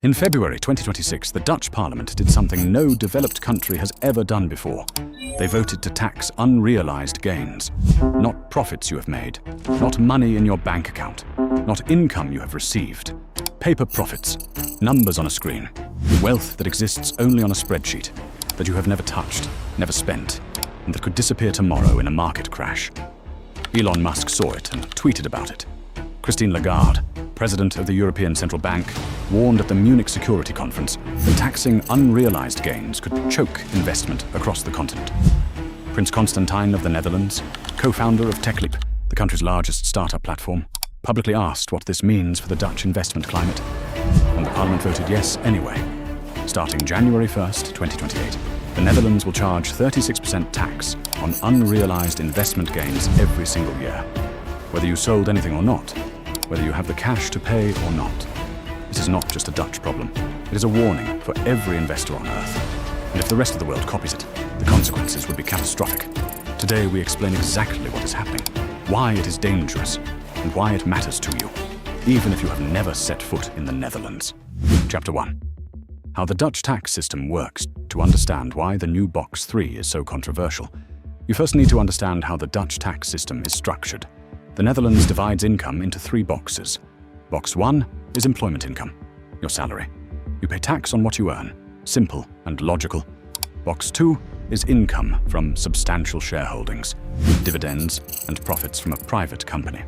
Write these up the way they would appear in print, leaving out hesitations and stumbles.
In February 2026, the Dutch Parliament did something no developed country has ever done before. They voted to tax unrealized gains. Not profits you have made, not money in your bank account, not income you have received. Paper profits, numbers on a screen, wealth that exists only on a spreadsheet, that you have never touched, never spent, and that could disappear tomorrow in a market crash. Elon Musk saw it and tweeted about it. Christine Lagarde, president of the European Central Bank, warned at the Munich Security Conference that taxing unrealized gains could choke investment across the continent. Prince Constantijn of the Netherlands, co-founder of TechLeap, the country's largest startup platform, publicly asked what this means for the Dutch investment climate, and the parliament voted yes anyway. Starting January 1st, 2028, the Netherlands will charge 36% tax on unrealized investment gains every single year. Whether you sold anything or not, whether you have the cash to pay or not. This is not just a Dutch problem. It is a warning for every investor on Earth. And if the rest of the world copies it, the consequences would be catastrophic. Today we explain exactly what is happening, why it is dangerous, and why it matters to you, even if you have never set foot in the Netherlands. Chapter 1. How the Dutch tax system works. To understand why the new Box 3 is so controversial, you first need to understand how the Dutch tax system is structured. The Netherlands divides income into 3 boxes. Box 1 is employment income, your salary. You pay tax on what you earn, simple and logical. Box 2 is income from substantial shareholdings, dividends and profits from a private company.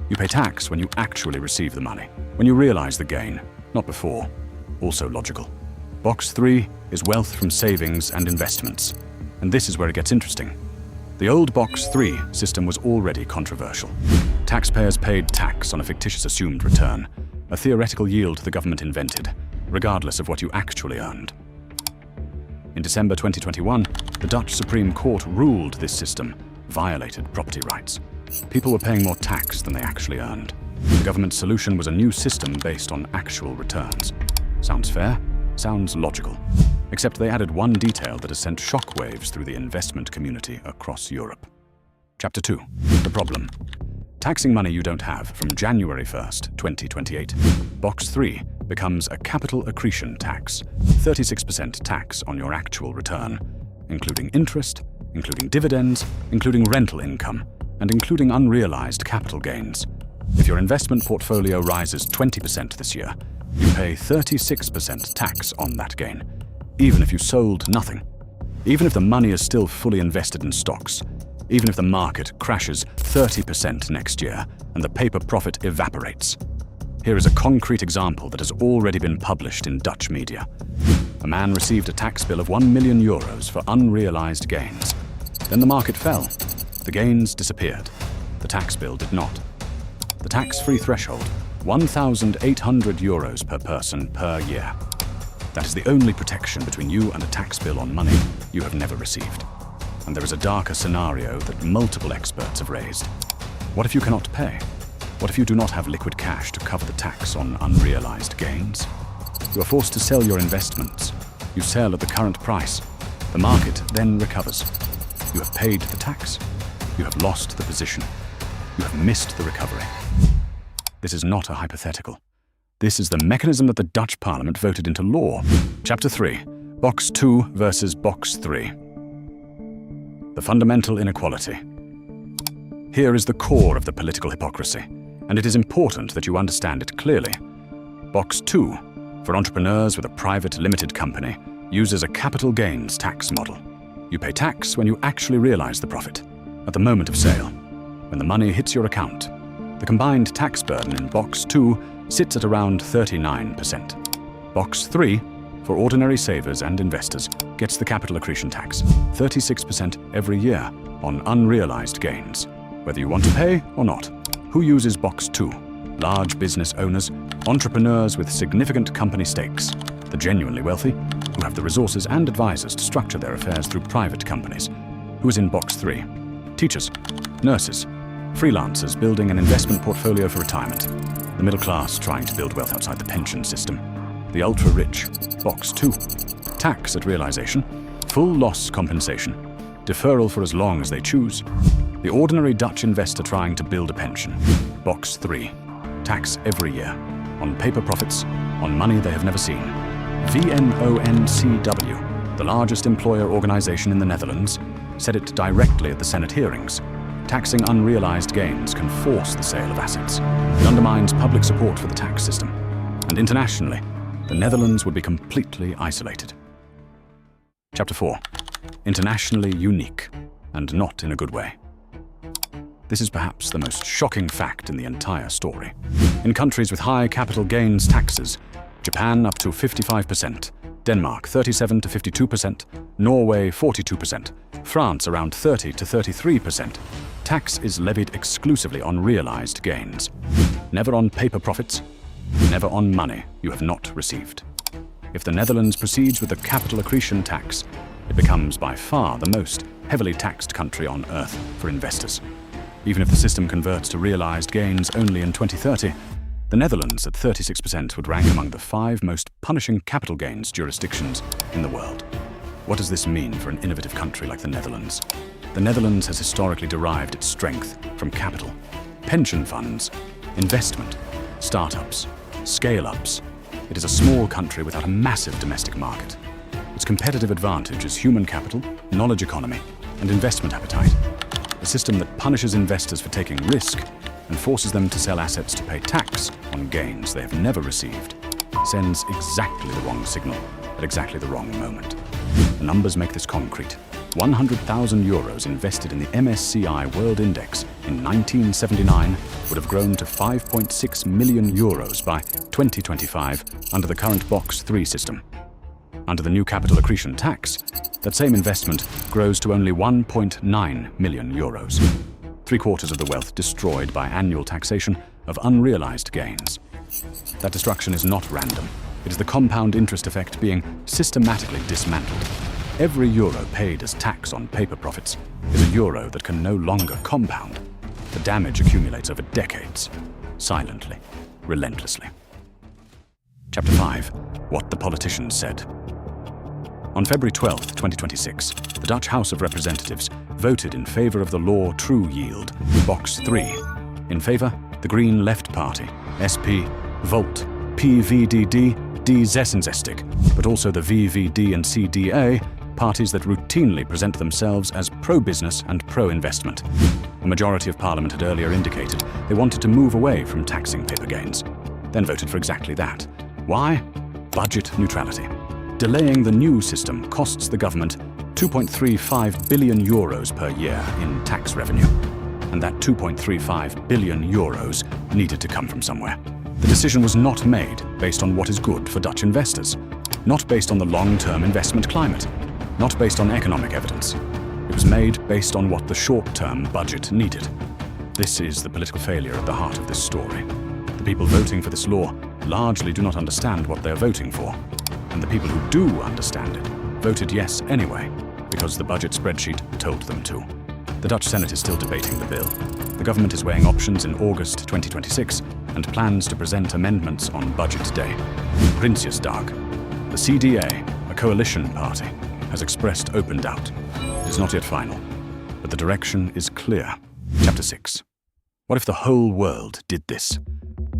You pay tax when you actually receive the money, when you realize the gain, not before, also logical. Box 3 is wealth from savings and investments, and this is where it gets interesting. The old Box 3 system was already controversial. Taxpayers paid tax on a fictitious assumed return, a theoretical yield the government invented, regardless of what you actually earned. In December 2021, the Dutch Supreme Court ruled this system violated property rights. People were paying more tax than they actually earned. The government's solution was a new system based on actual returns. Sounds fair? Sounds logical. Except they added one detail that has sent shockwaves through the investment community across Europe. Chapter 2. The problem. Taxing money you don't have from January 1st, 2028. Box 3 becomes a capital accretion tax, 36% tax on your actual return, including interest, including dividends, including rental income, and including unrealized capital gains. If your investment portfolio rises 20% this year, you pay 36% tax on that gain, even if you sold nothing, even if the money is still fully invested in stocks, even if the market crashes 30% next year and the paper profit evaporates. Here is a concrete example that has already been published in Dutch media. A man received a tax bill of €1 million for unrealized gains. Then the market fell. The gains disappeared. The tax bill did not. The tax-free threshold, €1,800 per person per year. That is the only protection between you and a tax bill on money you have never received. And there is a darker scenario that multiple experts have raised. What if you cannot pay? What if you do not have liquid cash to cover the tax on unrealized gains? You are forced to sell your investments. You sell at the current price. The market then recovers. You have paid the tax. You have lost the position. You have missed the recovery. This is not a hypothetical. This is the mechanism that the Dutch Parliament voted into law. Chapter 3. Box 2 versus Box 3. The Fundamental Inequality. Here is the core of the political hypocrisy, and it is important that you understand it clearly. Box 2, for entrepreneurs with a private limited company, uses a capital gains tax model. You pay tax when you actually realize the profit, at the moment of sale, when the money hits your account. The combined tax burden in Box 2 sits at around 39%. Box 3, for ordinary savers and investors, gets the capital accretion tax, 36% every year on unrealized gains, whether you want to pay or not. Who uses Box 2? Large business owners, entrepreneurs with significant company stakes, the genuinely wealthy, who have the resources and advisors to structure their affairs through private companies. Who is in Box 3? Teachers, nurses, freelancers building an investment portfolio for retirement, the middle class trying to build wealth outside the pension system, the ultra-rich. Box 2. Tax at realization, full loss compensation, deferral for as long as they choose. The ordinary Dutch investor trying to build a pension. Box 3. Tax every year on paper profits, on money they have never seen. VNONCW, the largest employer organization in the Netherlands, said it directly at the Senate hearings. Taxing unrealized gains can force the sale of assets. It undermines public support for the tax system. And internationally, the Netherlands would be completely isolated. Chapter 4. Internationally unique, and not in a good way. This is perhaps the most shocking fact in the entire story. In countries with high capital gains taxes, Japan up to 55%, Denmark 37 to 52%, Norway 42%, France around 30 to 33%, tax is levied exclusively on realized gains. Never on paper profits, never on money you have not received. If the Netherlands proceeds with the capital accretion tax, it becomes by far the most heavily taxed country on earth for investors. Even if the system converts to realized gains only in 2030, the Netherlands at 36% would rank among the 5 most punishing capital gains jurisdictions in the world. What does this mean for an innovative country like the Netherlands? The Netherlands has historically derived its strength from capital, pension funds, investment, startups, scale-ups. It is a small country without a massive domestic market. Its competitive advantage is human capital, knowledge economy, and investment appetite. A system that punishes investors for taking risk and forces them to sell assets to pay tax on gains they have never received sends exactly the wrong signal at exactly the wrong moment. The numbers make this concrete. 100,000 euros invested in the MSCI World Index in 1979 would have grown to 5.6 million euros by 2025 under the current Box 3 system. Under the new capital accretion tax, that same investment grows to only 1.9 million euros. 3/4 of the wealth destroyed by annual taxation of unrealized gains. That destruction is not random. It is the compound interest effect being systematically dismantled. Every euro paid as tax on paper profits is a euro that can no longer compound. The damage accumulates over decades, silently, relentlessly. Chapter 5. What the politicians said. On February 12, 2026, the Dutch House of Representatives voted in favor of the law True Yield, Box 3. In favor, the Green Left Party, SP, Volt, PVDD, D66, but also the VVD and CDA, parties that routinely present themselves as pro-business and pro-investment. A majority of Parliament had earlier indicated they wanted to move away from taxing paper gains, then voted for exactly that. Why? Budget neutrality. Delaying the new system costs the government 2.35 billion euros per year in tax revenue. And that 2.35 billion euros needed to come from somewhere. The decision was not made based on what is good for Dutch investors, not based on the long-term investment climate, not based on economic evidence. It was made based on what the short-term budget needed. This is the political failure at the heart of this story. The people voting for this law largely do not understand what they are voting for. And the people who do understand it voted yes anyway, because the budget spreadsheet told them to. The Dutch Senate is still debating the bill. The government is weighing options in August 2026 and plans to present amendments on Budget Day. Prinsjesdag. The CDA, a coalition party, has expressed open doubt. It is not yet final, but the direction is clear. Chapter 6. What if the whole world did this?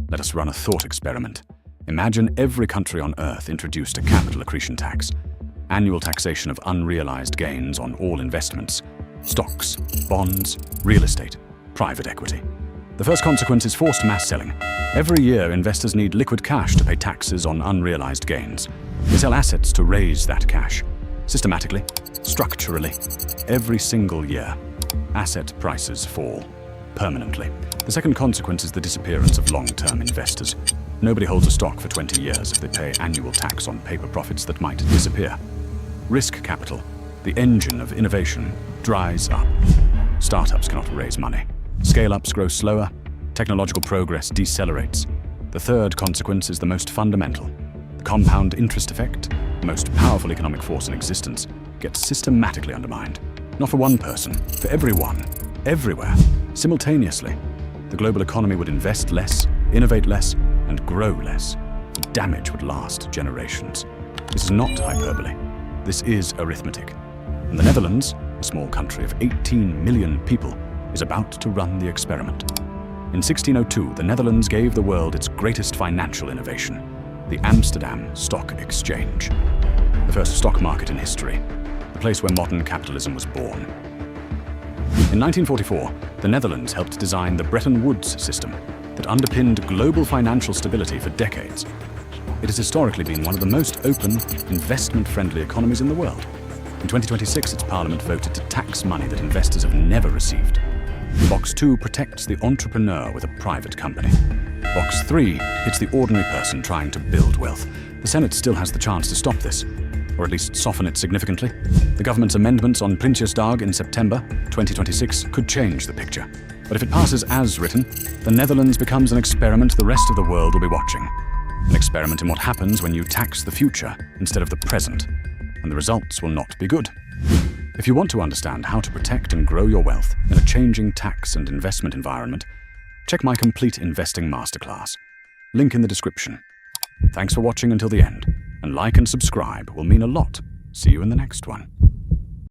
Let us run a thought experiment. Imagine every country on Earth introduced a capital accretion tax, annual taxation of unrealized gains on all investments, stocks, bonds, real estate, private equity. The first consequence is forced mass selling. Every year, investors need liquid cash to pay taxes on unrealized gains. They sell assets to raise that cash. Systematically, structurally, every single year, asset prices fall permanently. The second consequence is the disappearance of long-term investors. Nobody holds a stock for 20 years if they pay annual tax on paper profits that might disappear. Risk capital, the engine of innovation, dries up. Startups cannot raise money. Scale-ups grow slower. Technological progress decelerates. The third consequence is the most fundamental. The compound interest effect, the most powerful economic force in existence, gets systematically undermined. Not for one person, for everyone, everywhere, simultaneously. The global economy would invest less, innovate less, and grow less. The damage would last generations. This is not hyperbole. This is arithmetic. And the Netherlands, a small country of 18 million people, is about to run the experiment. In 1602, the Netherlands gave the world its greatest financial innovation. the Amsterdam Stock Exchange, the first stock market in history, the place where modern capitalism was born. In 1944, the Netherlands helped design the Bretton Woods system that underpinned global financial stability for decades. It has historically been one of the most open, investment-friendly economies in the world. In 2026, its parliament voted to tax money that investors have never received. Box 2 protects the entrepreneur with a private company. Box 3 hits the ordinary person trying to build wealth. The Senate still has the chance to stop this, or at least soften it significantly. The government's amendments on Prinsjesdag in September 2026 could change the picture. But if it passes as written, the Netherlands becomes an experiment the rest of the world will be watching. An experiment in what happens when you tax the future instead of the present, and the results will not be good. If you want to understand how to protect and grow your wealth in a changing tax and investment environment, check my complete investing masterclass. Link in the description. Thanks for watching until the end, and like and subscribe will mean a lot. See you in the next one.